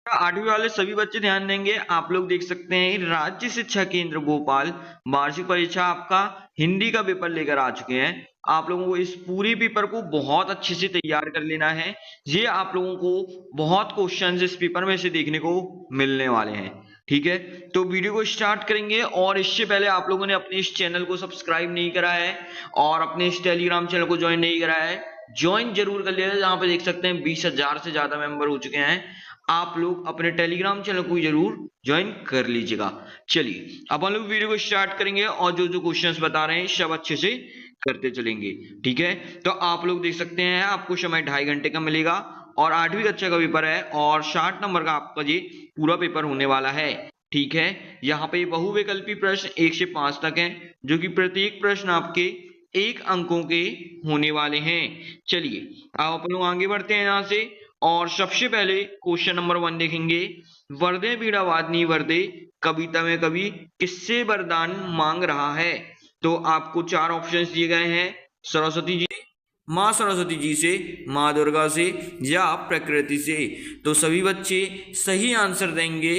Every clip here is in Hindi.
आठवीं वाले सभी बच्चे ध्यान देंगे। आप लोग देख सकते हैं राज्य शिक्षा केंद्र भोपाल वार्षिक परीक्षा आपका हिंदी का पेपर लेकर आ चुके हैं। आप लोगों को इस पूरे पेपर को बहुत अच्छे से तैयार कर लेना है। ये आप लोगों को बहुत क्वेश्चंस इस पेपर में से देखने को मिलने वाले हैं। ठीक है, तो वीडियो को स्टार्ट करेंगे। और इससे पहले आप लोगों ने अपने इस चैनल को सब्सक्राइब नहीं करा है और अपने इस टेलीग्राम चैनल को ज्वाइन नहीं करा है, ज्वाइन जरूर कर लिया। जहां पे देख सकते हैं 20,000 से ज्यादा मेंबर हो चुके हैं। आप लोग अपने टेलीग्राम चैनल को जरूर ज्वाइन कर लीजिएगा। चलिए अब हम लोग वीडियो को स्टार्ट करेंगे और जो जो क्वेश्चंस बता रहे हैं सब अच्छे से करते चलेंगे। ठीक है, तो आप लोग देख सकते हैं आपको समय 2.5 घंटे का मिलेगा और 8वीं कक्षा का पेपर है और 60 नंबर का आपका ये पूरा पेपर होने वाला है। ठीक है, यहाँ पे बहुविकल्पी प्रश्न 1 से 5 तक हैं, जो कि प्रत्येक प्रश्न आपके 1 अंकों के होने वाले हैं। चलिए अब अपन लोग आगे बढ़ते हैं यहाँ से और सबसे पहले क्वेश्चन नंबर 1 देखेंगे। वर्दे बीड़ा वादनी वर्दे कविता में कवि किससे वरदान मांग रहा है? तो आपको 4 ऑप्शंस दिए गए हैं, सरस्वती जी, माँ सरस्वती जी से, माँ दुर्गा से या प्रकृति से। तो सभी बच्चे सही आंसर देंगे,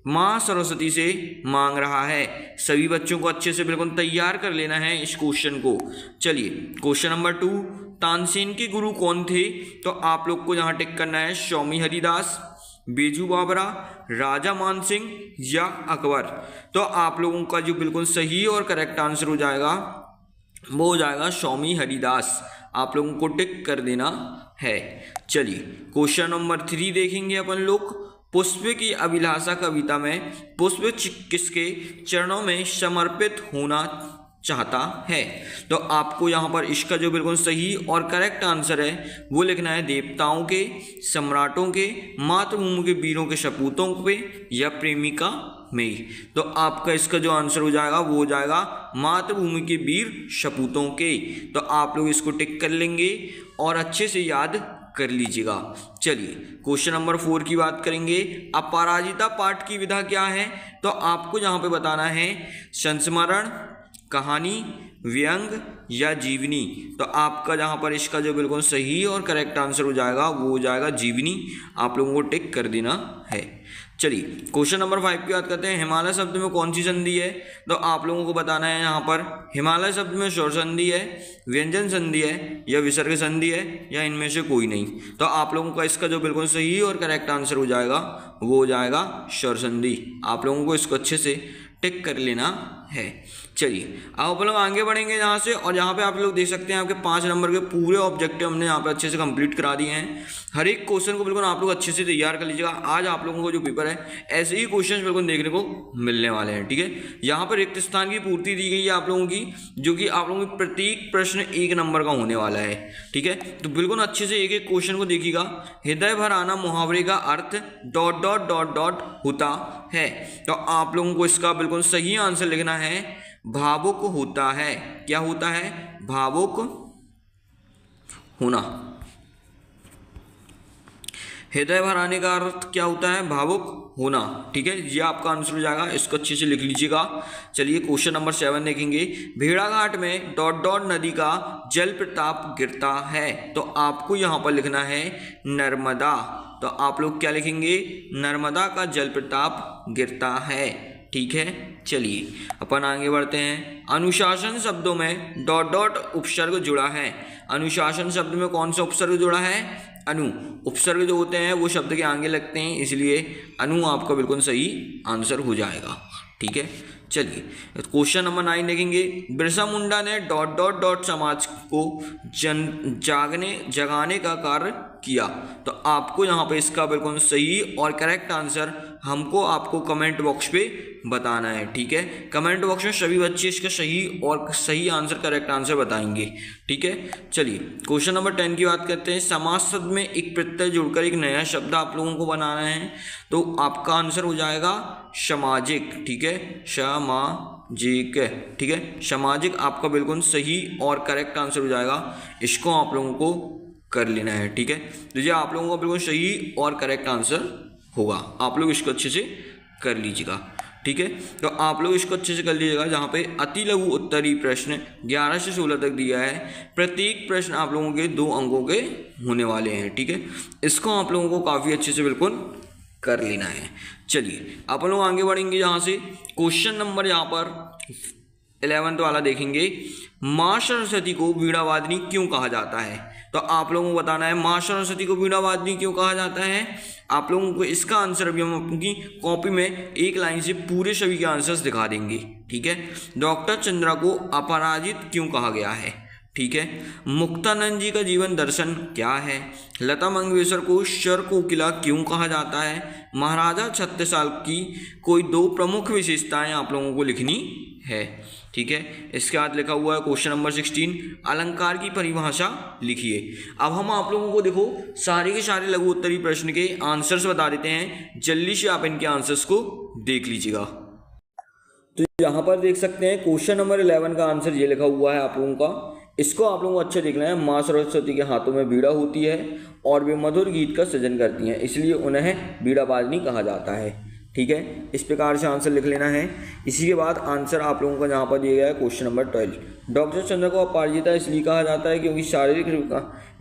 माँ सरस्वती से मांग रहा है। सभी बच्चों को अच्छे से बिल्कुल तैयार कर लेना है इस क्वेश्चन को। चलिए क्वेश्चन नंबर 2, तानसेन के गुरु कौन थे? तो आप लोग को यहाँ टिक करना है स्वामी हरिदास, बेजू बाबरा, राजा मानसिंह या अकबर। तो आप लोगों का जो बिल्कुल सही और करेक्ट आंसर हो जाएगा वो हो जाएगा स्वामी हरिदास। आप लोगों को टिक कर देना है। चलिए क्वेश्चन नंबर 3 देखेंगे अपन लोग। पुष्प की अभिलाषा कविता में पुष्प किसके चरणों में समर्पित होना चाहता है? तो आपको यहाँ पर इसका जो बिल्कुल सही और करेक्ट आंसर है वो लिखना है देवताओं के, सम्राटों के, मातृभूमि के वीरों के सपूतों पे या प्रेमिका में। तो आपका इसका जो आंसर हो जाएगा वो हो जाएगा मातृभूमि के वीर सपूतों के। तो आप लोग इसको टिक कर लेंगे और अच्छे से याद कर लीजिएगा। चलिए क्वेश्चन नंबर 4 की बात करेंगे। अपराजिता पाठ की विधा क्या है? तो आपको यहाँ पे बताना है संस्मरण, कहानी, व्यंग या जीवनी। तो आपका जहाँ पर इसका जो बिल्कुल सही और करेक्ट आंसर हो जाएगा वो हो जाएगा जीवनी। आप लोगों को टिक कर देना है। चलिए क्वेश्चन नंबर 5 की बात करते हैं। हिमालय शब्द में कौन सी संधि है? तो आप लोगों को बताना है यहाँ पर हिमालय शब्द में स्वर संधि है, व्यंजन संधि है या विसर्ग संधि है या इनमें से कोई नहीं। तो आप लोगों का इसका जो बिल्कुल सही और करेक्ट आंसर हो जाएगा वो हो जाएगा स्वर संधि। आप लोगों को इसको अच्छे से टिक कर लेना है। चलिए अब आप लोग आगे बढ़ेंगे यहाँ से और यहाँ पे आप लोग देख सकते हैं आपके 5 नंबर के पूरे ऑब्जेक्टिव हमने यहाँ पे अच्छे से कंप्लीट करा दिए हैं। हर एक क्वेश्चन को बिल्कुल आप लोग अच्छे से तैयार कर लीजिएगा। आज आप लोगों को जो पेपर है ऐसे ही क्वेश्चन बिल्कुल देखने को मिलने वाले हैं। ठीक है, यहाँ पर रिक्त स्थान की पूर्ति दी गई है आप लोगों की, जो कि आप लोगों की प्रत्येक प्रश्न 1 नंबर का होने वाला है। ठीक है, तो बिल्कुल अच्छे से एक एक क्वेश्चन को देखिएगा। हृदय भर आना मुहावरे का अर्थ ... होता है। तो आप लोगों को इसका बिल्कुल सही आंसर लिखना है भावुक होता है। क्या होता है? भावुक होना। हृदय भर आने का अर्थ क्या होता है? भावुक होना। ठीक है, ये आपका आंसर हो जाएगा, इसको अच्छे से लिख लीजिएगा। चलिए क्वेश्चन नंबर 7 देखेंगे। भेड़ाघाट में ... नदी का जल प्रताप गिरता है। तो आपको यहाँ पर लिखना है नर्मदा। तो आप लोग क्या लिखेंगे? नर्मदा का जल प्रताप गिरता है। ठीक है, चलिए अपन आगे बढ़ते हैं। अनुशासन शब्दों में ... उपसर्ग जुड़ा है। अनुशासन शब्द में कौन सा उपसर्ग जुड़ा है? अनु। उपसर्ग जो होते हैं वो शब्द के आगे लगते हैं, इसलिए अनु आपका बिल्कुल सही आंसर हो जाएगा। ठीक है, चलिए क्वेश्चन नंबर 9 देखेंगे। बिरसा मुंडा ने ... समाज को जगाने का कार्य किया। तो आपको यहाँ पे इसका बिल्कुल सही और करेक्ट आंसर हमको आपको कमेंट बॉक्स पे बताना है। ठीक है, कमेंट बॉक्स में सभी बच्चे इसका सही आंसर करेक्ट आंसर बताएंगे। ठीक है, चलिए क्वेश्चन नंबर 10 की बात करते हैं। समास शब्द में एक प्रत्यय जुड़कर एक नया शब्द आप लोगों को बनाना है। तो आपका आंसर हो जाएगा सामाजिक। ठीक है, सामाजिक। ठीक है, सामाजिक आपका बिल्कुल सही और करेक्ट आंसर हो जाएगा। इसको आप लोगों को कर लेना है। ठीक है, तो ये आप लोगों का बिल्कुल सही और करेक्ट आंसर होगा। आप लोग इसको अच्छे से कर लीजिएगा। ठीक है, तो आप लोग इसको अच्छे से कर लीजिएगा। जहाँ पे अति लघु उत्तरी प्रश्न 11 से 16 तक दिया है। प्रत्येक प्रश्न आप लोगों के 2 अंकों के होने वाले हैं। ठीक है, इसको आप लोगों को काफ़ी अच्छे से बिल्कुल कर लेना है। चलिए अपन लोग आगे बढ़ेंगे यहाँ से। क्वेश्चन नंबर यहाँ पर 11th वाला देखेंगे, माँ सरस्वती को वीणा वादनी क्यों कहा जाता है। तो आप लोगों को बताना है माँ सरस्वती को वीणा वादनी क्यों कहा जाता है। आप लोगों को इसका आंसर अभी हम अपनी कॉपी में एक लाइन से पूरे सभी के आंसर्स दिखा देंगे, ठीक है। डॉक्टर चंद्रा को अपराजित क्यों कहा गया है, ठीक है। मुक्तानंद जी का जीवन दर्शन क्या है। लता मंगेशकर को शर कोकिला क्यों कहा जाता है। महाराजा छत्रसाल की कोई 2 प्रमुख विशेषताएं आप लोगों को लिखनी है, ठीक है। इसके बाद लिखा हुआ है क्वेश्चन नंबर 16, अलंकार की परिभाषा लिखिए। अब हम आप लोगों को देखो सारे के सारे लघु उत्तरीय प्रश्न के आंसर्स बता देते हैं, जल्दी से आप इनके आंसर्स को देख लीजिएगा। तो यहाँ पर देख सकते हैं क्वेश्चन नंबर 11 का आंसर ये लिखा हुआ है आप लोगों का। इसको आप लोगों को अच्छे देखना है। माँ सरस्वती के हाथों में बीड़ा होती है और वे मधुर गीत का सृजन करती हैं, इसलिए उन्हें बीड़ा वादनी कहा जाता है, ठीक है। इस प्रकार से आंसर लिख लेना है। इसी के बाद आंसर आप लोगों को यहाँ पर दिया गया है क्वेश्चन नंबर 12, डॉक्टर चंद्र को अपराजिता इसलिए कहा जाता है क्योंकि शारीरिक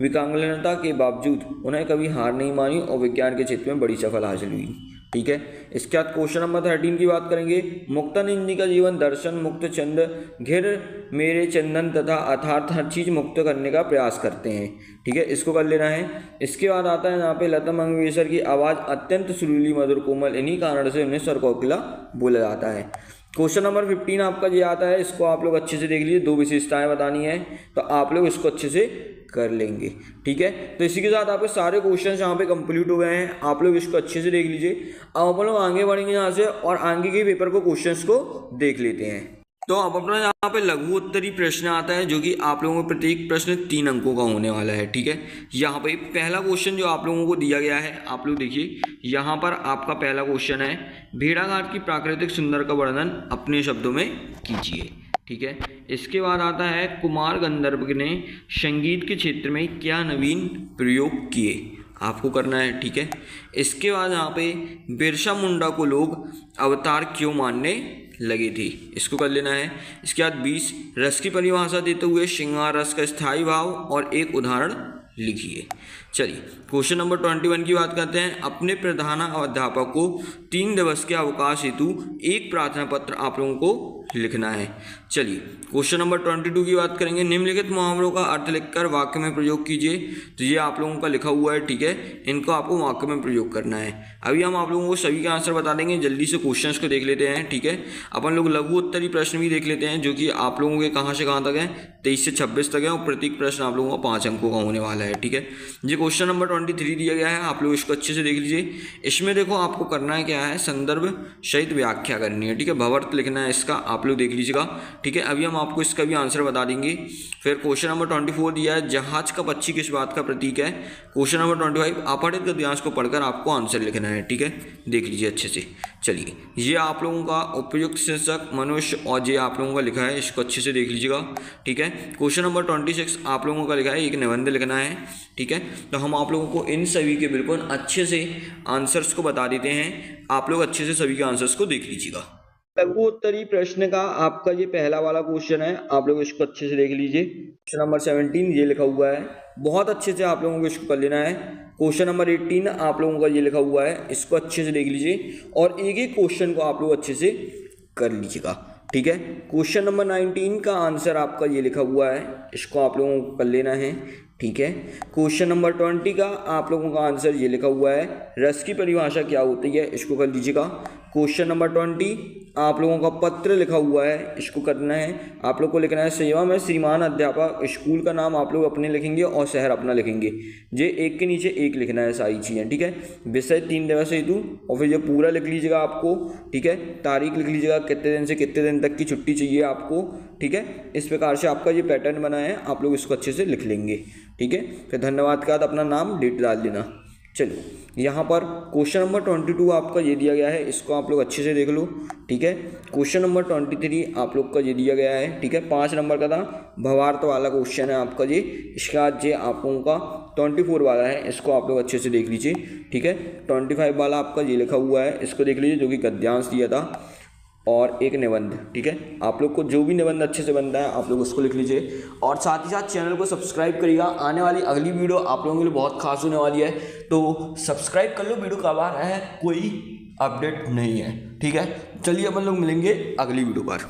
विकलांगता के बावजूद उन्हें कभी हार नहीं मानी और विज्ञान के क्षेत्र में बड़ी सफलता हासिल हुई, ठीक है। इसके बाद क्वेश्चन नंबर 13 की बात करेंगे, मुक्तानंद जी का जीवन दर्शन मुक्त चंद घिर मेरे चंदन तथा अर्थात हर चीज़ मुक्त करने का प्रयास करते हैं, ठीक है। इसको कर लेना है। इसके बाद आता है यहाँ पे लता मंगेशकर की आवाज़ अत्यंत सुरीली मधुर कोमल, इन्हीं कारण से उन्हें स्वर कोकिला बोला जाता है। क्वेश्चन नंबर 15 आपका ये आता है, इसको आप लोग अच्छे से देख लीजिए, 2 विशेषताएं बतानी है, तो आप लोग इसको अच्छे से कर लेंगे, ठीक है। तो इसी के साथ आपके सारे क्वेश्चंस यहाँ पे कंप्लीट हो गए हैं, आप लोग इसको अच्छे से देख लीजिए। अब अपन लोग आगे बढ़ेंगे यहाँ से और आगे के पेपर को क्वेश्चंस को देख लेते हैं। तो अब अपना यहाँ पे लघु उत्तरीय प्रश्न आता है, जो कि आप लोगों को प्रत्येक प्रश्न 3 अंकों का होने वाला है, ठीक है। यहाँ पे पहला क्वेश्चन जो आप लोगों को दिया गया है, आप लोग देखिए यहाँ पर आपका पहला क्वेश्चन है, भेड़ाघाट की प्राकृतिक सुंदर का वर्णन अपने शब्दों में कीजिए, ठीक है। इसके बाद आता है, कुमार गंधर्व ने संगीत के क्षेत्र में क्या नवीन प्रयोग किए, आपको करना है, ठीक है। इसके बाद यहाँ पे बिरसा मुंडा को लोग अवतार क्यों मानने लगे थे, इसको कर लेना है। इसके बाद 20 रस की परिभाषा देते हुए श्रृंगार रस का स्थायी भाव और एक उदाहरण लिखिए। चलिए क्वेश्चन नंबर 21 की बात करते हैं, अपने प्रधान अध्यापक को 3 दिवस के अवकाश हेतु एक प्रार्थना पत्र आप लोगों को लिखना है। चलिए क्वेश्चन नंबर 22 की बात करेंगे, निम्नलिखित मुहावरों का अर्थ लिखकर वाक्य में प्रयोग कीजिए। तो ये आप लोगों का लिखा हुआ है, ठीक है, इनको आपको वाक्य में प्रयोग करना है। अभी हम आप लोगों को सभी के आंसर बता देंगे, जल्दी से क्वेश्चंस को देख लेते हैं, ठीक है। अपन लोग लघु उत्तरीय प्रश्न भी देख लेते हैं, जो कि आप लोगों के कहाँ से कहाँ तक है, 23 से 26 तक है, और प्रत्येक प्रश्न आप लोगों का 5 अंकों का होने वाला है, ठीक है। ये क्वेश्चन नंबर 23 दिया गया है, आप लोग इसको अच्छे से देख लीजिए। इसमें देखो आपको करना है क्या है, संदर्भ सहित व्याख्या करनी है, ठीक है, भावार्थ लिखना है इसका, आप लोग देख लीजिएगा, ठीक है। अभी हम आपको इसका भी आंसर बता देंगे। फिर क्वेश्चन नंबर 24 दिया है, जहाज का पक्षी किस बात का प्रतीक है। क्वेश्चन नंबर 25 अपठित गद्यांश को पढ़कर आपको आंसर लिखना है, ठीक है, देख लीजिए अच्छे से। चलिए ये आप लोगों का उपयुक्त शीर्षक मनुष्य, और ये आप लोगों का लिखा है, इसको अच्छे से देख लीजिएगा, ठीक है। क्वेश्चन नंबर 26 आप लोगों का लिखा है, एक निबंध लिखना है, ठीक है। तो हम आप लोगों को इन सभी के बिल्कुल अच्छे से आंसर्स को बता देते हैं, आप लोग अच्छे से सभी के आंसर्स को देख लीजिएगा। लघु उत्तरीय प्रश्न का आपका ये पहला वाला क्वेश्चन है, आप लोग इसको अच्छे से देख लीजिए। क्वेश्चन नंबर 17 ये लिखा हुआ है, बहुत अच्छे से आप लोगों को इसको कर लेना है। क्वेश्चन नंबर 18 आप लोगों का ये लिखा हुआ है, इसको अच्छे से देख लीजिए और एक एक क्वेश्चन को आप लोग अच्छे से कर लीजिएगा, ठीक है। क्वेश्चन नंबर 19 का आंसर आपका ये लिखा हुआ है, इसको आप लोगों को कर लेना है, ठीक है। क्वेश्चन नंबर 20 का आप लोगों का आंसर ये लिखा हुआ है, रस की परिभाषा क्या होती है, इसको कर लीजिएगा। क्वेश्चन नंबर 20 आप लोगों का पत्र लिखा हुआ है, इसको करना है, आप लोग को लिखना है, सेवा में श्रीमान अध्यापक, स्कूल का नाम आप लोग अपने लिखेंगे और शहर अपना लिखेंगे, ये एक के नीचे एक लिखना है सारी चीज़ें, ठीक है। विषय 3 दिवस हेतु, और फिर ये पूरा लिख लीजिएगा आपको, ठीक है। तारीख लिख लीजिएगा, कितने दिन से कितने दिन तक की छुट्टी चाहिए आपको, ठीक है। इस प्रकार से आपका ये पैटर्न बना है, आप लोग इसको अच्छे से लिख लेंगे, ठीक है। फिर धन्यवाद के बाद अपना नाम डेट डाल देना। चलो यहाँ पर क्वेश्चन नंबर 22 आपका ये दिया गया है, इसको आप लोग अच्छे से देख लो, ठीक है। क्वेश्चन नंबर 23 आप लोग का ये दिया गया है, ठीक है, 5 नंबर का था, भावार्थ वाला क्वेश्चन है आपका ये। इसके बाद ये आप लोगों का 24 वाला है, इसको आप लोग अच्छे से देख लीजिए, ठीक है। 25 वाला आपका ये लिखा हुआ है, इसको देख लीजिए, जो कि गद्यांश दिया था। और एक निबंध। ठीक है, आप लोग को जो भी निबंध अच्छे से बनता है आप लोग उसको लिख लीजिए, और साथ ही साथ चैनल को सब्सक्राइब करिएगा। आने वाली अगली वीडियो आप लोगों के लिए बहुत खास होने वाली है, तो सब्सक्राइब कर लो। वीडियो कब आ रहा है कोई अपडेट नहीं है। ठीक है, चलिए अपन लोग मिलेंगे अगली वीडियो पर।